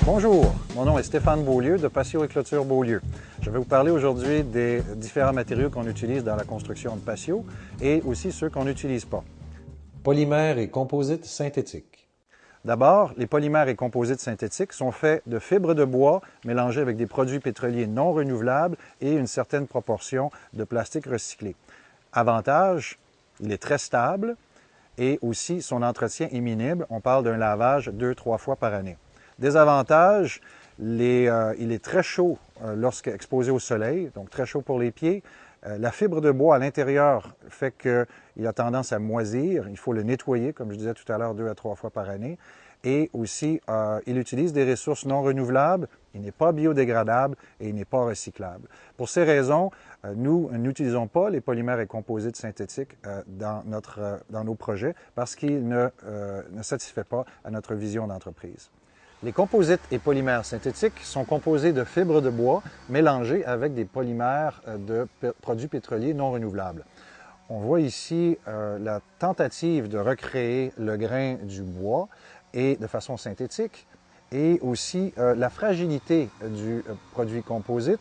Bonjour, mon nom est Stéphane Beaulieu de Patio et Clôture Beaulieu. Je vais vous parler aujourd'hui des différents matériaux qu'on utilise dans la construction de patio et aussi ceux qu'on n'utilise pas. Polymères et composites synthétiques. D'abord, les polymères et composites synthétiques sont faits de fibres de bois mélangées avec des produits pétroliers non renouvelables et une certaine proportion de plastique recyclé. Avantage, il est très stable et aussi son entretien est minime. On parle d'un lavage 2-3 fois par année. Désavantage, il est très chaud lorsqu'exposé au soleil, donc très chaud pour les pieds. La fibre de bois à l'intérieur fait qu'il a tendance à moisir. Il faut le nettoyer, comme je disais tout à l'heure, 2 à 3 fois par année. Et aussi, il utilise des ressources non renouvelables, il n'est pas biodégradable et il n'est pas recyclable. Pour ces raisons, nous n'utilisons pas les polymères et composites synthétiques dans nos projets parce qu'ils ne satisfait pas à notre vision d'entreprise. Les composites et polymères synthétiques sont composés de fibres de bois mélangées avec des polymères de produits pétroliers non renouvelables. On voit ici la tentative de recréer le grain du bois et de façon synthétique et aussi la fragilité du produit composite.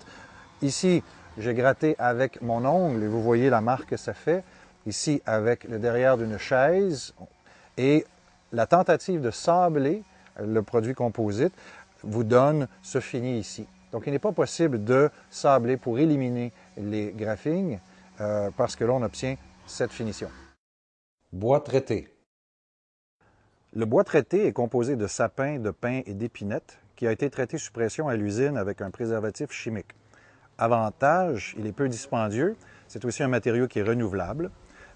Ici, j'ai gratté avec mon ongle et vous voyez la marque que ça fait. Ici, avec le derrière d'une chaise et la tentative de sabler le produit composite vous donne ce fini ici. Donc, il n'est pas possible de sabler pour éliminer les graphings parce que là, on obtient cette finition. Bois traité. Le bois traité est composé de sapin, de pin et d'épinettes qui a été traité sous pression à l'usine avec un préservatif chimique. Avantage, il est peu dispendieux. C'est aussi un matériau qui est renouvelable.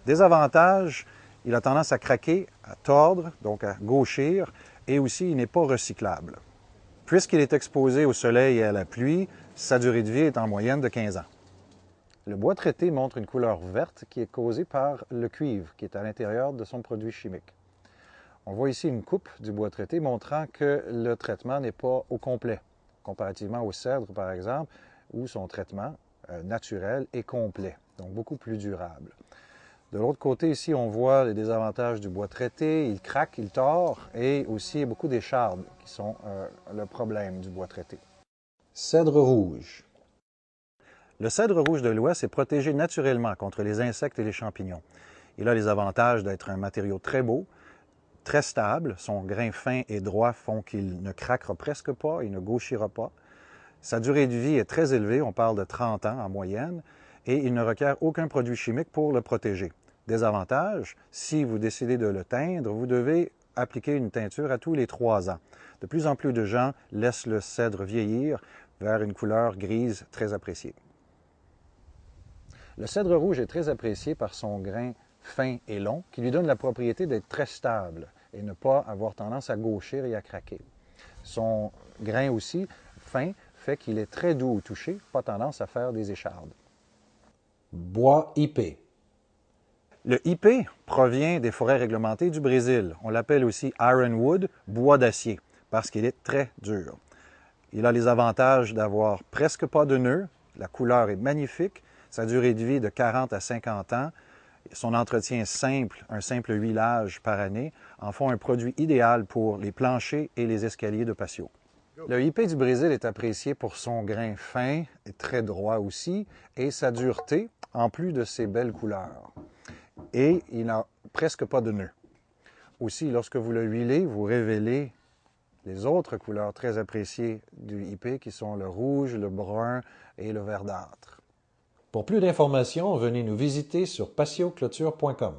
Désavantage, il a tendance à craquer, à tordre, donc à gauchir, et aussi il n'est pas recyclable. Puisqu'il est exposé au soleil et à la pluie, sa durée de vie est en moyenne de 15 ans. Le bois traité montre une couleur verte qui est causée par le cuivre qui est à l'intérieur de son produit chimique. On voit ici une coupe du bois traité montrant que le traitement n'est pas au complet, comparativement au cèdre par exemple, où son traitement naturel est complet, donc beaucoup plus durable. De l'autre côté, ici, on voit les désavantages du bois traité. Il craque, il tord et aussi beaucoup d'échardes qui sont le problème du bois traité. Cèdre rouge. Le cèdre rouge de l'Ouest est protégé naturellement contre les insectes et les champignons. Il a les avantages d'être un matériau très beau, très stable. Son grain fin et droit font qu'il ne craquera presque pas, il ne gauchira pas. Sa durée de vie est très élevée, on parle de 30 ans en moyenne, et il ne requiert aucun produit chimique pour le protéger. Désavantage, si vous décidez de le teindre, vous devez appliquer une teinture à tous les 3 ans. De plus en plus de gens laissent le cèdre vieillir vers une couleur grise très appréciée. Le cèdre rouge est très apprécié par son grain fin et long, qui lui donne la propriété d'être très stable et ne pas avoir tendance à gauchir et à craquer. Son grain aussi fin fait qu'il est très doux au toucher, pas tendance à faire des échardes. Bois IP. Le IP provient des forêts réglementées du Brésil. On l'appelle aussi ironwood, bois d'acier, parce qu'il est très dur. Il a les avantages d'avoir presque pas de nœuds, la couleur est magnifique, sa durée de vie est de 40 à 50 ans, son entretien est simple, un simple huilage par année, en font un produit idéal pour les planchers et les escaliers de patio. Le IP du Brésil est apprécié pour son grain fin et très droit aussi, et sa dureté, en plus de ses belles couleurs. Et il n'a presque pas de nœuds. Aussi, lorsque vous le huilez, vous révélez les autres couleurs très appréciées du IP qui sont le rouge, le brun et le verdâtre. Pour plus d'informations, venez nous visiter sur patioclôture.com.